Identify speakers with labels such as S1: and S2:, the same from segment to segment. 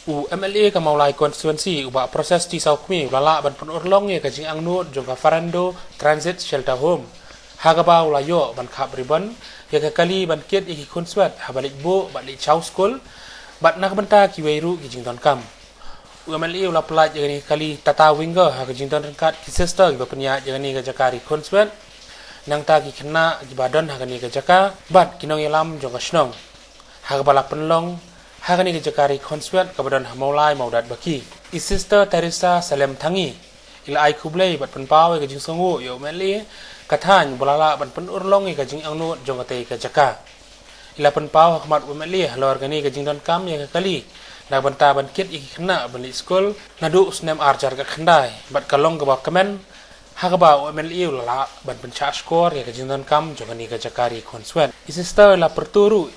S1: MLA ka maulai konstituensi ubah proses di Sawkmie ulala ban penurlong ye ka jing angnut jong ka farando transit shelter home hagaba ulayo ban khap ribbon ye ka kali ban ket ye ki khunswet habalik bo ban li chow school bat nak benta ki weiru ki jing ton kam MLA ula pelaj ye ni kali tata winger ha ka jing ton kat ki sister ki bapnya ye ni ka jakari khunswet nang ta ki kena ki badan ha ka ni ka jaka bat kinong yelam jong ka snong hagabala penlong Hakani ke jakari khunswet kebadan maulai maudat baki. I sister Teresa Salem Tangi. Ila ai kublai bat penpau ke jing songu yo meli kathan bolala ban penurlong ke jing angnu jong kate ke jaka. Ila penpau hakmat meli halor gani ke jing don kam ye kali. Na banta ban kit ik kena bali school nadu snem arjar ka khandai bat kalong ke ba kemen hakaba meli ulala ban pencha skor ye ke jing don kam jong ani ke jakari khunswet. I sister la perturu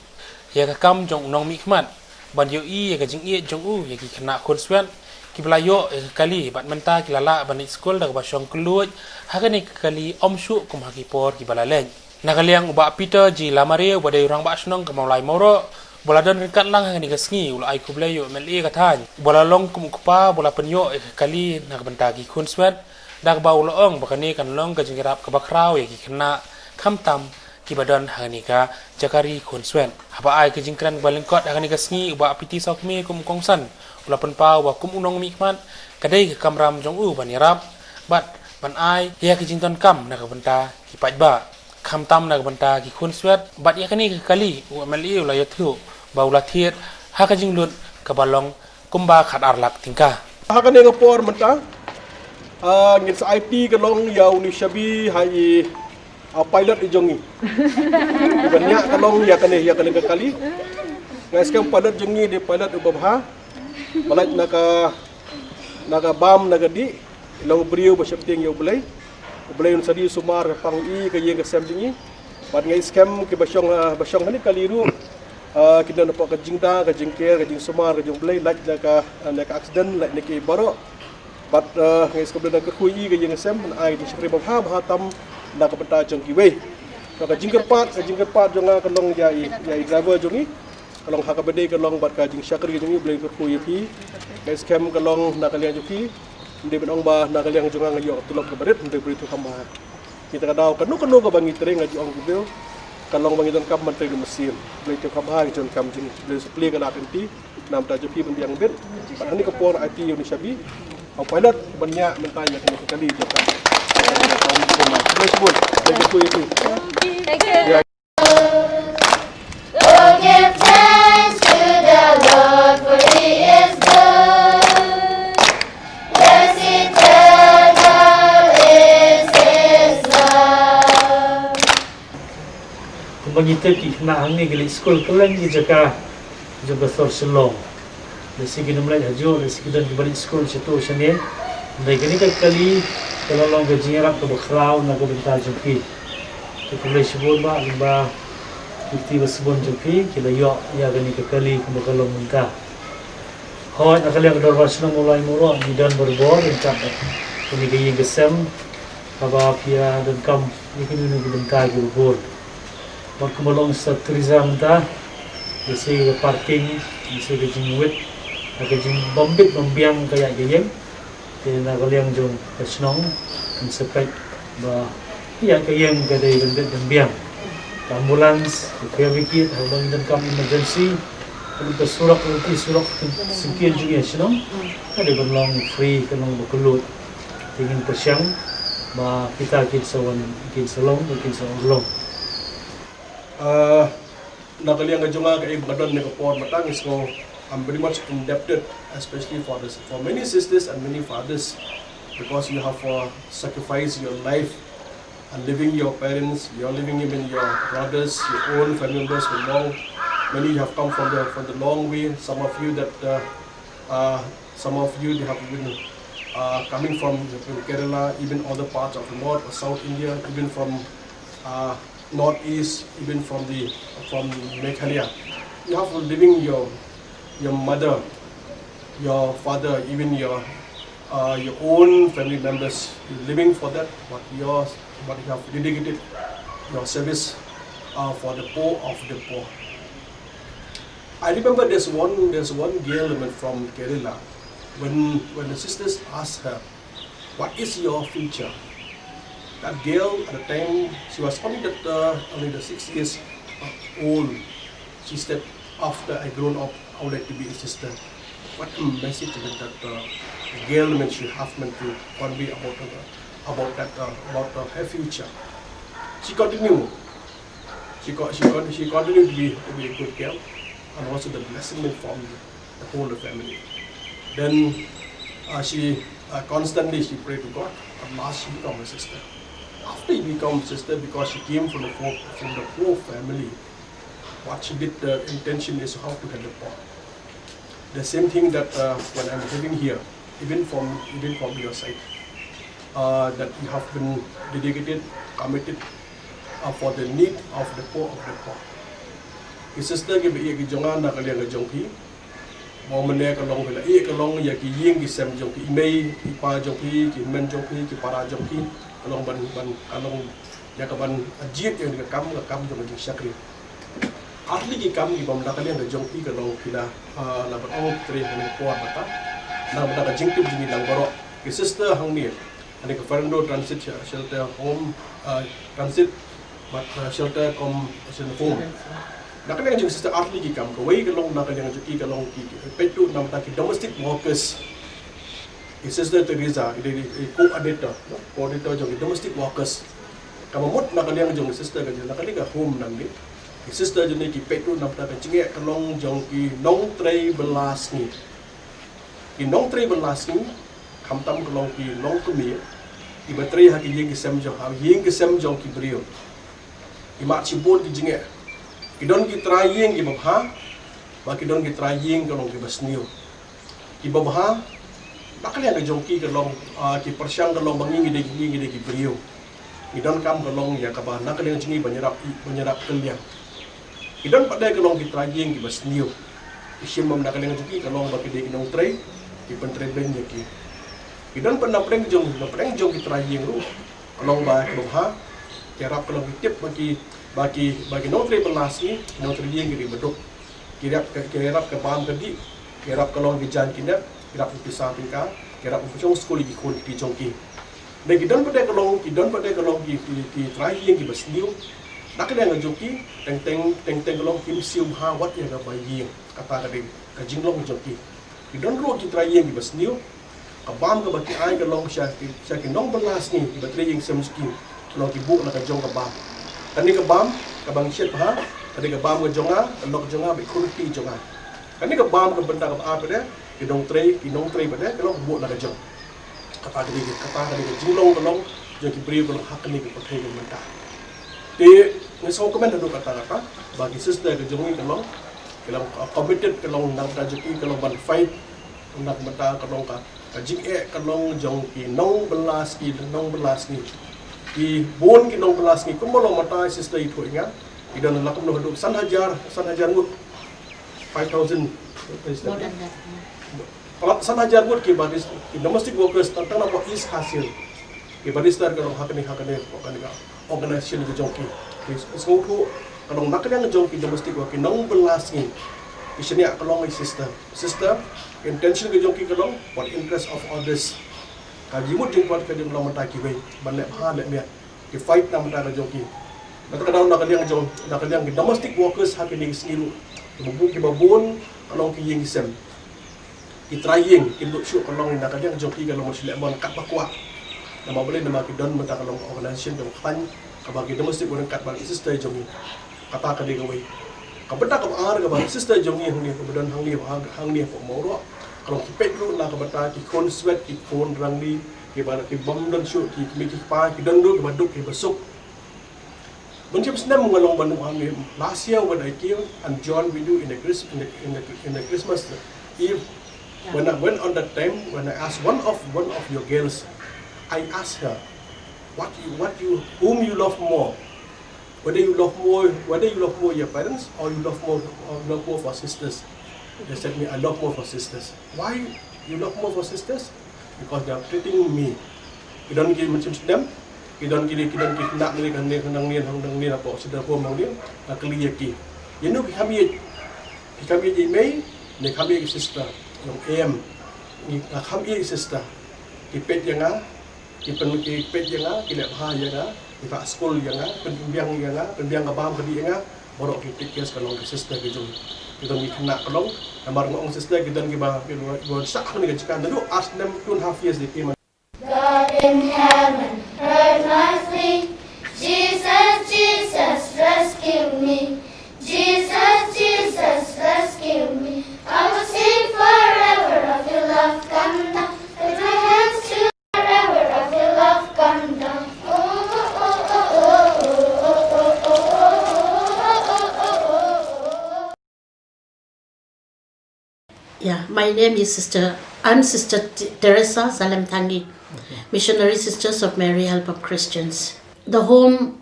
S1: ye ka kam jong nong mikmat ban yo i ka jing i jong u ye ki kena khunswet ki blayo kali bat menta ki lala ban school da ba shong kluj hakani kali om shu kum haki por ki balalen nakaliang uba peter ji lamare bodai urang ba snong ka maulai Mawroh boladon kat lang hakani ka sngi ula ai ku blayo meli ka than bolalong kum kupa bola penyo kali nak benta ki khunswet dak ba ulong bakani kan long ka jingirap ka bakrau ye ki kena khamtam ki badan hakani ka jakari khunswet haba ai ke jingkran balengkot hakani ka sngi uba piti Sawkmie kum kongsan ula penpau wa kum unong mikmat kadai ke kamram jong u banirap bat ban ai ya ke jington kam nak benta ki pajba kham tam nak benta ki khunswet bat ya kani ke kali u mali ula yathu ba ula thiet ha ka jinglut ka balong kumba khat arlak tingka
S2: hakani ka por menta ngin sa Aiti ka long yaw ni shabi hai pilot ijongi banyak kalong ya kane ke kali ngai skam pilot jongi di pilot ubabha balaj naka bam naga di long brio ba shapting yo bulai un sadi sumar pang i ka ye ka sem jingi bat ngai skam ke basyong hani kaliru kita nampak ka jingda ka jingker ka jing sumar ka jong bulai laj naka accident laj neki baro bat ngai skam dan ka kui ka ye ka sem ai di shkri babha ba tam nak benta jong kiwe ka jingker pat jonga kalong ya driver jongi kalong haka bede kalong bat ka jing syakri jongi bleng ku yipi ka scam kalong nakaliang joki ndi benong ba nakaliang jonga ngayo tulok ka barit ndi beri tu kama kita kadau kanu ka bangi tereng ngaji ong gubel kalong bangi don kam menteri mesin bleng tu kama jon kam jing bleng supply ka lakenti nam ta joki bendiang bet hani ka por Aiti Indonesia bi au pilot banyak mentanya kali joka Thank you.
S3: Thank you. Oh, give thanks to the Lord, for He is good. Yes, eternal is His love.
S4: Bagi kita nak hangi ke sekolah kelang di jaka juga sorselong. Dari kita mulai haju, dari kita balik sekolah situ sini. Dari kita kali kalau long gaji rap ke bakrau nak benta joki. Kita boleh sebut ba bukti bersebut joki kita yo ya gani ke kali ke bakalong benta. Hoi nak kali yang dorwasna mulai Mawroh ni dan berbor entak. Ini gaya gesem apa pia dan kam ni kini nunggu benta ke berbor. Mak kemalong sa tourism ta isi parking isi ke jingwit ke jing bombit bombiang kayak gayem. Nak kaliang jong kesnong sepek ba iya kayem kadai bendet dembiang ambulans kaya wikit habang dan kam emergency kalau bersurak nanti surak sekian juga senong ada berlong free kenong berkelut ingin persiang ba kita kin sawan kin salong kin saulong
S2: nak kaliang jonga ka badan ne ko por matang is ko I'm very much indebted, especially for many sisters and many fathers, because you have sacrificed your life and living your parents. You're living even your brothers, your own family members for long. Many have come from the long way. Some of you they have been coming from Kerala, even other parts of the North or South India, even from Northeast, even from Meghalaya. You have living your mother, your father, even your own family members living for that, but you have dedicated your service for the poor of the poor. I remember there's one girl from Kerala. When the sisters asked her, "What is your future?" That girl at the time, she was only the 6 years old. She said, "After I grown up, I would like to be a sister." What a message that the girl she have to convey about her future. She continued. She continued to be a good girl, and also the blessing from the whole family. Then she constantly she prayed to God. At last she became a sister. After she became a sister, because she came from the poor family, what she did, the intention is how to help the poor. The same thing that when I'm living here, even from your side, that you have been dedicated, committed for the need of the poor. Ki sister ki be ki jonga na kalian ga jongki. Mau mene ka long hela ka long ya ki ying ki sem jongki imei ki pa jongki ki men jongki ki para jongki kalong ban kalong ya ka ban ajit yang ka kam jong jing syakri. Asli ki kam ki bam da kalian ga jongki ka long kila la ban ong tre ni poa bata. Na ban ka jingtip jing lang baro. Ki sister hang ni ani ka Farando transit shelter home transit but shelter home. Nakalian juga sister asli ki kam ko wei kalong nakalian juga ki kalong ki petu nam ta ki domestic workers. Sister Teresa ini co-editor juga domestic workers. Kamu mut nakalian juga sister kan nakalian ka home nam ni. Sister jadi ki petu nam ta cinge kalong jong ki nong tray belas ni. Ki nong tray belas ni kam tam kalong ki nong kumi. Ki bateri ha ki yeng ki sem jong ki brio. Ki mak cibon ki jinge. Kidon ki trying ki babha, ba kidon ki trying kalong ki basniu. Ki babha, nakalian ka jongki kalong ki persyang kalong bangi ngide ki brio. Kidon kam kalong ya ka ba nakalian jingi banyarap kalian. Kidon padai kalong ki trying ki basniu. Isim mam nakalian jongki kalong ba kide kinong tray, ki pentre ben ki. Kidon pa napreng jong ki trying ru. Kalong ba ki babha, kerap kalong ki tip bagi notri belas ni notri dia ngiri beduk kirap ke bam kedi kirap kalong di jan kinap kirap pisah tingkah kirap pucung sekolah di kon di jongki dan kidon pada kalong ki terakhir ki basniu nak dia ngajongki teng kalong kim sium ha wat ya ga bayi kata kadi ka jinglong jongki kidon ro ki terakhir ki basniu ka bam ka baki ai kalong sya ki nong belas ni batri yang semski kalong ki bu nak jong ka bam. Kani ke bam, ke bang syed ha, kani ke bam ke jonga, lok jonga be kurti jonga. Kani ke bam ke benda ke apa dia, ke nong tray pada, kalau buat nak jong. Kata ke jinglong kalong, jong ki beri kalong hak ni ke pakai ke benda. Di ngesau komen dulu kata bagi sister ke jongi kalong committed kalong nang rezeki kalong ban fight nak benda kalong ka jing kalong jong ki nong belas ni. Ki bon ki nong belas ni kumolo mata sister itu ingat idan lakum no hidup san hajar ngut 5,000
S3: More than that.
S2: kalau san hajar ngut ki badis ki domestic workers tentang apa is hasil ki badis tar kalau hakani organisation ke jongki is ngutu kalau nak yang jongki domestic work nong belas ni isinya kalau sister intention ke jongki kalau for interest of others. Kaji mut jing kuat kaji ulang mata kiwei banyak hal leknya ki fight nam mata joki mata kadang nak kalian ki domestic workers hak ni snilu ki babon kalong ki yeng sem ki trying ki look show kalong nak kalian joki kalau mesti lemon kat bakwa nama boleh nama ki don mata kalong organisation dong khan ka bagi domestic orang kat bagi sister jomi kata ka de gawai ka benda ka ar ka bagi sister jomi hang ni ka bedan hang ni ko Mawroh kalau kita perlu nak kata ki khunswet ki kon rangli ki bar ki bom dan shoot ki miki pa ki dandu ki baduk ki besuk mencip senam mengalong bandung kami last year when I came and joined with you in the Christmas Eve when I went on that time when I asked one of your girls I asked her whom you love more whether you love more your parents or you love more for sisters. They said me, I love more for sisters. Why you love more for sisters? Because they are treating me. You don't give macam sedem. You don't give nak ni hang ni apa sudah pun mang dia nak keliyaki. You know kami kami email ni kami sister yung AM ni kami sister ipet yang ki pet yang ki lep ha yang ki fa school yang penbiang abang kedi yang borok ki take case kalong sister ki jong kita ni kena kalong amar ngong sister kita ni ba sak ni kan dulu as them 2.5 years di came.
S3: God in heaven heard my plea. Jesus, Jesus, rescue me. Jesus, Jesus, rescue me. I will sing forever of your love, come down. With my hands to forever of your love, come down. Oh, oh, oh, oh, oh, oh, oh, oh, oh, oh.
S5: Yeah, my name is I'm Sister Teresa Salem Tangi, Missionary Sisters of Mary Help of Christians. The home,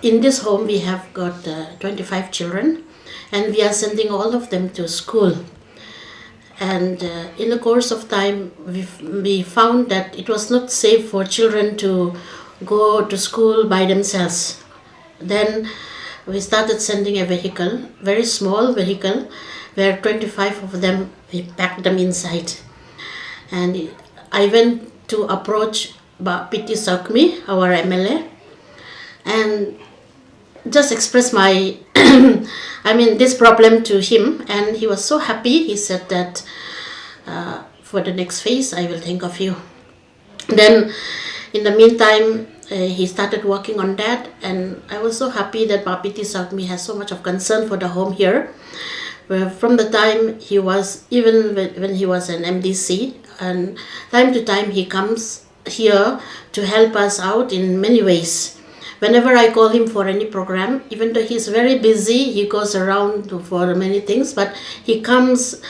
S5: in this home we have got 25 children, and we are sending all of them to school. And in the course of time, we found that it was not safe for children to go to school by themselves. Then we started sending a vehicle, very small vehicle, where 25 of them, we packed them inside. And I went to approach P.T. Sawkmie, our MLA, and just express my this problem to him, and he was so happy. He said that for the next phase I will think of you. Then in the meantime he started working on that, and I was so happy that P.T. Sawkmie has so much of concern for the home here. From the time he was, even when he was an MDC, and time to time he comes here to help us out in many ways. Whenever I call him for any program, even though he's very busy, he goes around for many things, but he comes,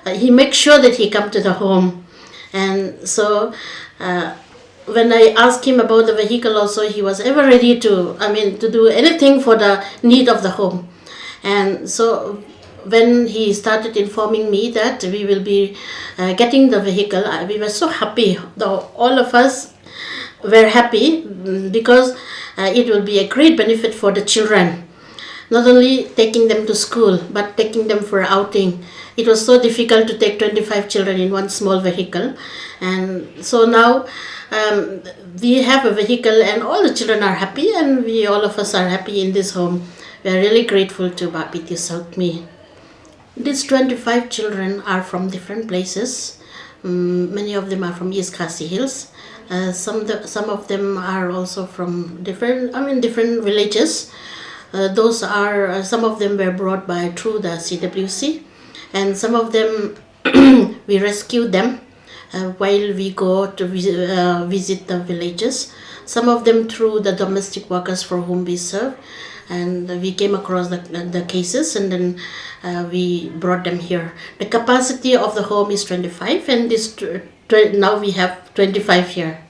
S5: he makes sure that he comes to the home. And so when I asked him about the vehicle also, he was ever ready to do anything for the need of the home. And so when he started informing me that we will be getting the vehicle, we were so happy. All of us were happy because it will be a great benefit for the children. Not only taking them to school, but taking them for outing. It was so difficult to take 25 children in one small vehicle. And so now we have a vehicle and all the children are happy, and all of us are happy in this home. We are really grateful to P.T. Sawkmie. These 25 children are from different places. Many of them are from East Khasi Hills. Some of them are also from different villages. Some of them were brought through the CWC, and some of them we rescued them while we go to visit the villages. Some of them through the domestic workers for whom we serve. And we came across the cases, and then we brought them here. The capacity of the home is 25, and now we have 25 here.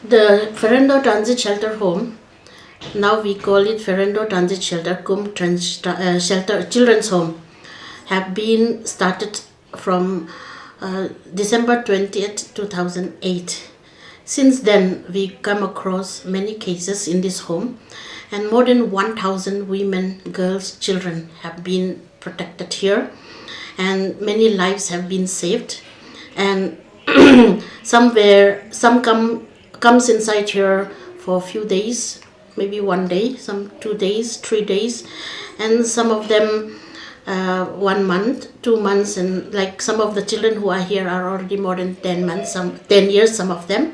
S5: The Ferendo Transit Shelter Home, now we call it Ferendo Transit Shelter, Shelter Children's Home, have been started from December 20th, 2008. Since then, we come across many cases in this home, and more than 1,000 women, girls, children have been protected here, and many lives have been saved. And some comes inside here for a few days, maybe 1 day, some 2 days, 3 days, and some of them 1 month, 2 months, and like some of the children who are here are already more than 10 months, 10 years, some of them.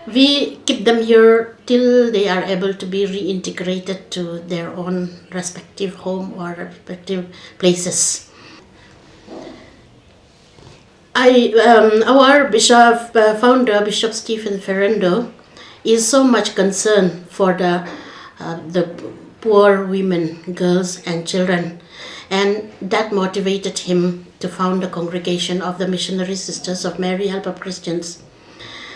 S5: We keep them here till they are able to be reintegrated to their own respective home or respective places. Our bishop, founder, Bishop Stephen Ferendo, is so much concerned for the poor women, girls and children, and that motivated him to found the congregation of the Missionary Sisters of Mary Help of Christians.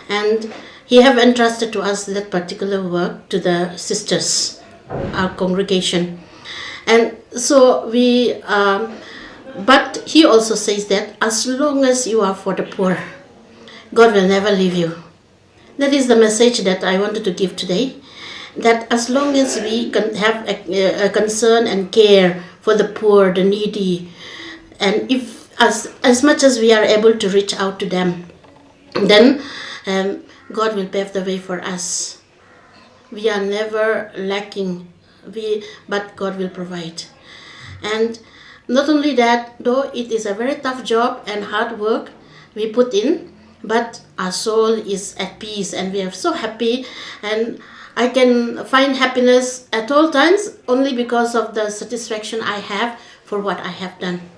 S5: And he have entrusted to us that particular work to the sisters, our congregation. And so but he also says that as long as you are for the poor, God will never leave you. That is the message that I wanted to give today, that as long as we can have a concern and care for the poor, the needy, And if as much as we are able to reach out to them, then God will pave the way for us. We are never lacking, but God will provide. And not only that, though it is a very tough job and hard work we put in, but our soul is at peace and we are so happy, and I can find happiness at all times only because of the satisfaction I have for what I have done.